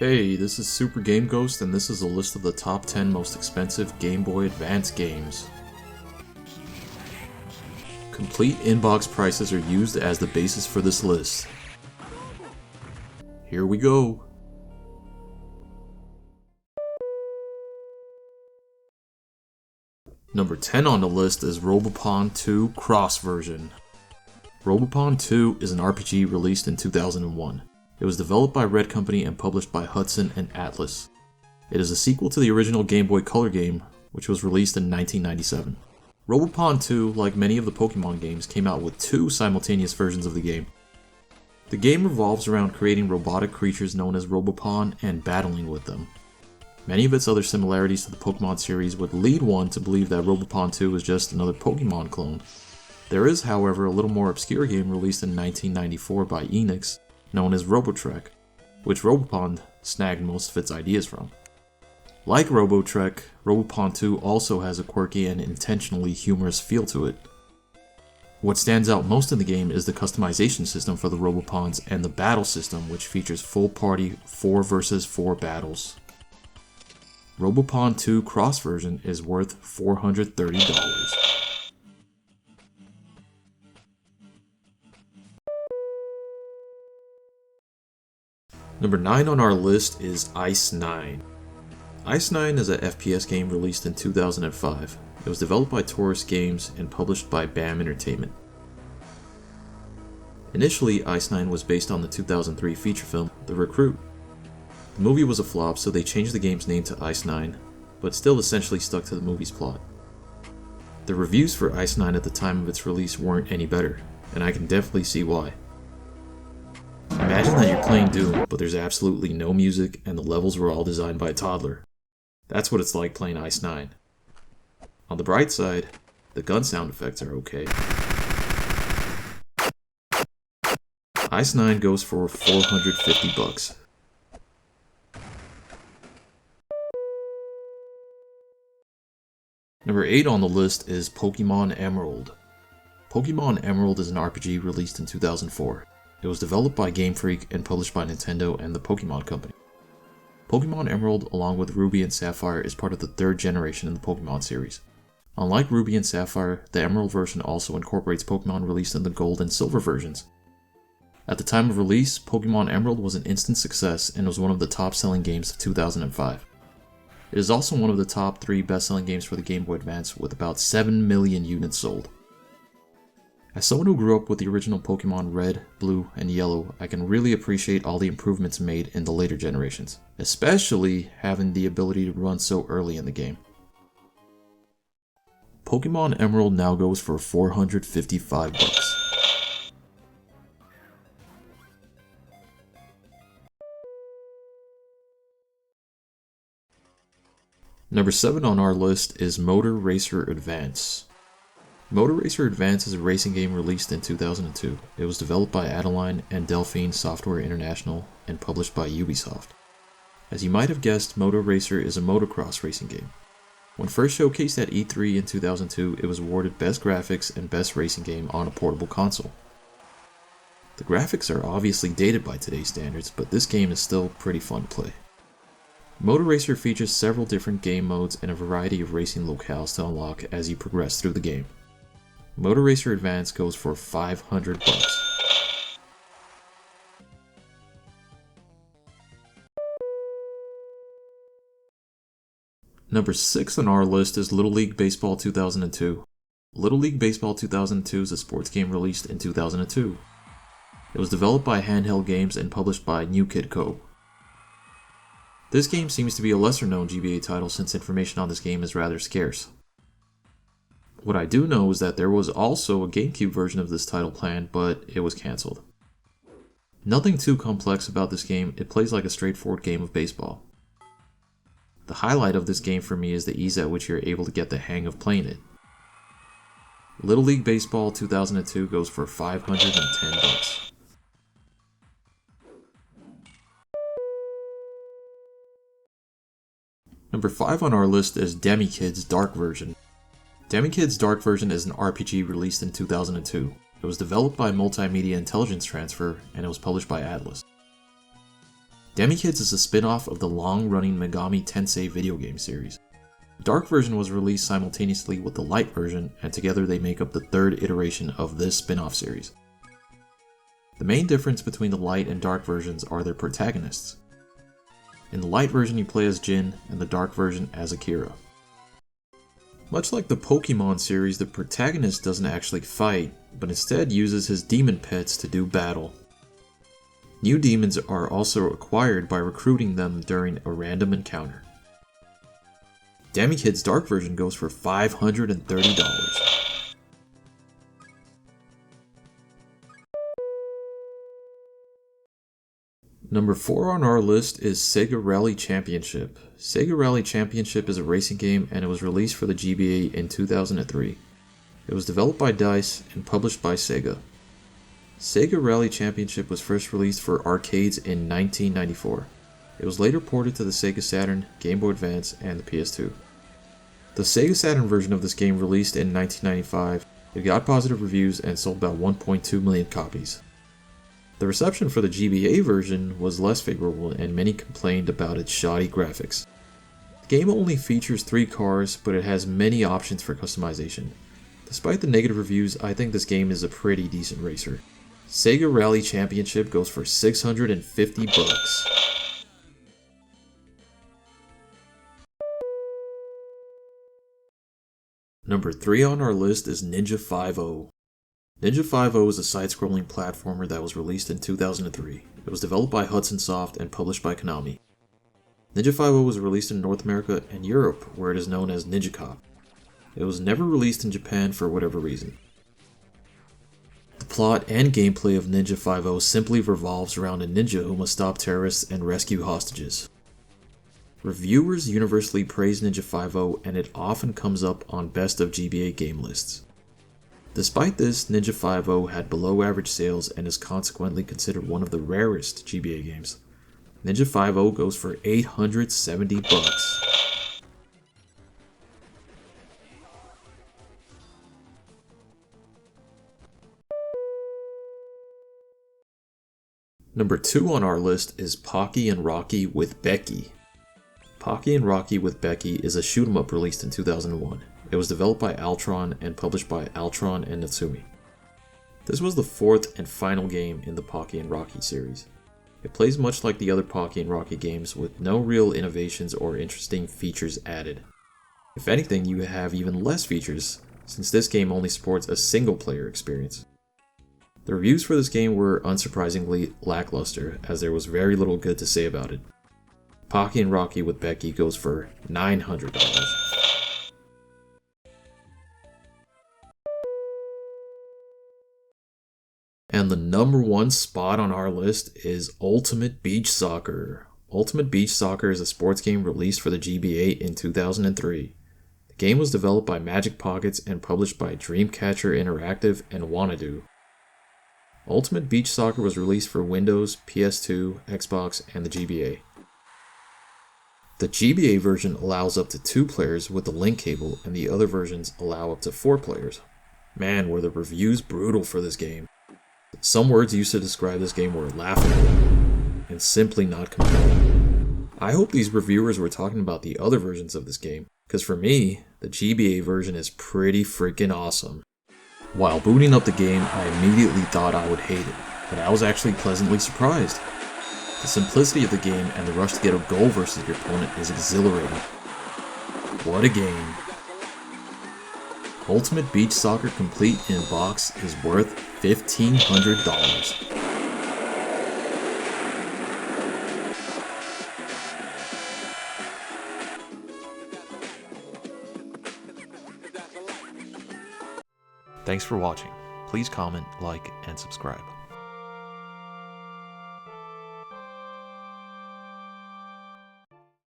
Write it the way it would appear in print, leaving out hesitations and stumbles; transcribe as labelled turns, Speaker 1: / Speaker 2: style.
Speaker 1: Hey, this is Super Game Ghost, and this is a list of the top 10 most expensive Game Boy Advance games. Complete inbox prices are used as the basis for this list. Here we go. Number 10 on the list is Robopon 2 Cross Version. Robopon 2 is an RPG released in 2001. It was developed by Red Company and published by Hudson and Atlas. It is a sequel to the original Game Boy Color game, which was released in 1997. Robopon 2, like many of the Pokemon games, came out with two simultaneous versions of the game. The game revolves around creating robotic creatures known as Robopon and battling with them. Many of its other similarities to the Pokemon series would lead one to believe that Robopon 2 is just another Pokemon clone. There is, however, a little more obscure game released in 1994 by Enix, known as Robotrek, which Robopon snagged most of its ideas from. Like Robotrek, Robopon 2 also has a quirky and intentionally humorous feel to it. What stands out most in the game is the customization system for the Robopons and the battle system, which features full party 4 vs 4 battles. Robopon 2 Cross Version is worth $430. Number 9 on our list is Ice 9. Ice 9 is a FPS game released in 2005. It was developed by Taurus Games and published by BAM Entertainment. Initially, Ice 9 was based on the 2003 feature film, The Recruit. The movie was a flop, so they changed the game's name to Ice 9, but still essentially stuck to the movie's plot. The reviews for Ice 9 at the time of its release weren't any better, and I can definitely see why. Imagine that you're playing Doom, but there's absolutely no music and the levels were all designed by a toddler. That's what it's like playing Ice 9. On the bright side, the gun sound effects are okay. Ice 9 goes for $450. Number 8 on the list is Pokemon Emerald. Pokemon Emerald is an RPG released in 2004. It was developed by Game Freak and published by Nintendo and the Pokemon Company. Pokemon Emerald, along with Ruby and Sapphire, is part of the third generation in the Pokemon series. Unlike Ruby and Sapphire, the Emerald version also incorporates Pokemon released in the Gold and Silver versions. At the time of release, Pokemon Emerald was an instant success and was one of the top-selling games of 2005. It is also one of the top 3 best-selling games for the Game Boy Advance, with about 7 million units sold. As someone who grew up with the original Pokemon Red, Blue, and Yellow, I can really appreciate all the improvements made in the later generations, especially having the ability to run so early in the game. Pokemon Emerald now goes for $455. Number 7 on our list is Motor Racer Advance. Motor Racer Advance is a racing game released in 2002. It was developed by Adeline and Delphine Software International and published by Ubisoft. As you might have guessed, Motor Racer is a motocross racing game. When first showcased at E3 in 2002, it was awarded Best Graphics and Best Racing Game on a portable console. The graphics are obviously dated by today's standards, but this game is still pretty fun to play. Motor Racer features several different game modes and a variety of racing locales to unlock as you progress through the game. Motor Racer Advance goes for $500. Number 6 on our list is Little League Baseball 2002. Little League Baseball 2002 is a sports game released in 2002. It was developed by Handheld Games and published by New Kid Co. This game seems to be a lesser known GBA title since information on this game is rather scarce. What I do know is that there was also a GameCube version of this title planned, but it was cancelled. Nothing too complex about this game, it plays like a straightforward game of baseball. The highlight of this game for me is the ease at which you're able to get the hang of playing it. Little League Baseball 2002 goes for $510. Number 5 on our list is Demikid's Dark Version. Demikid's Dark Version is an RPG released in 2002. It was developed by Multimedia Intelligence Transfer and it was published by Atlas. Kids is a spin-off of the long-running Megami Tensei video game series. The dark version was released simultaneously with the light version, and together they make up the third iteration of this spin-off series. The main difference between the light and dark versions are their protagonists. In the light version you play as Jin, and the dark version as Akira. Much like the Pokemon series, the protagonist doesn't actually fight, but instead uses his demon pets to do battle. New demons are also acquired by recruiting them during a random encounter. Kid's dark version goes for $530. Number 4 on our list is Sega Rally Championship. Sega Rally Championship is a racing game and it was released for the GBA in 2003. It was developed by DICE and published by Sega. Sega Rally Championship was first released for arcades in 1994. It was later ported to the Sega Saturn, Game Boy Advance, and the PS2. The Sega Saturn version of this game released in 1995. It got positive reviews and sold about 1.2 million copies. The reception for the GBA version was less favorable and many complained about its shoddy graphics. The game only features 3 cars, but it has many options for customization. Despite the negative reviews, I think this game is a pretty decent racer. Sega Rally Championship goes for $650. Number 3 on our list is Ninja 5-0. Ninja 5-0 is a side-scrolling platformer that was released in 2003. It was developed by Hudson Soft and published by Konami. Ninja 5-0 was released in North America and Europe, where it is known as Ninja Cop. It was never released in Japan for whatever reason. The plot and gameplay of Ninja 5-0 simply revolves around a ninja who must stop terrorists and rescue hostages. Reviewers universally praise Ninja 5-0 and it often comes up on best of GBA game lists. Despite this, Ninja 5-0 had below average sales and is consequently considered one of the rarest GBA games. Ninja 5-0 goes for $870. Number 2 on our list is Pocky and Rocky with Becky. Pocky and Rocky with Becky is a shoot 'em up released in 2001. It was developed by Altron and published by Altron and Natsumi. This was the 4th and final game in the Pocky and Rocky series. It plays much like the other Pocky and Rocky games with no real innovations or interesting features added. If anything, you have even less features, since this game only supports a single player experience. The reviews for this game were unsurprisingly lackluster, as there was very little good to say about it. Pocky and Rocky with Becky goes for $900. And the number 1 spot on our list is Ultimate Beach Soccer. Ultimate Beach Soccer is a sports game released for the GBA in 2003. The game was developed by Magic Pockets and published by Dreamcatcher Interactive and Wanadu. Ultimate Beach Soccer was released for Windows, PS2, Xbox, and the GBA. The GBA version allows up to 2 players with the link cable, and the other versions allow up to 4 players. Man, were the reviews brutal for this game. Some words used to describe this game were laughable and simply not compelling. I hope these reviewers were talking about the other versions of this game, because for me, the GBA version is pretty freaking awesome. While booting up the game, I immediately thought I would hate it, but I was actually pleasantly surprised. The simplicity of the game and the rush to get a goal versus your opponent is exhilarating. What a game. Ultimate Beach Soccer Complete in box is worth $1,500. Thanks for watching. Please comment, like, and subscribe.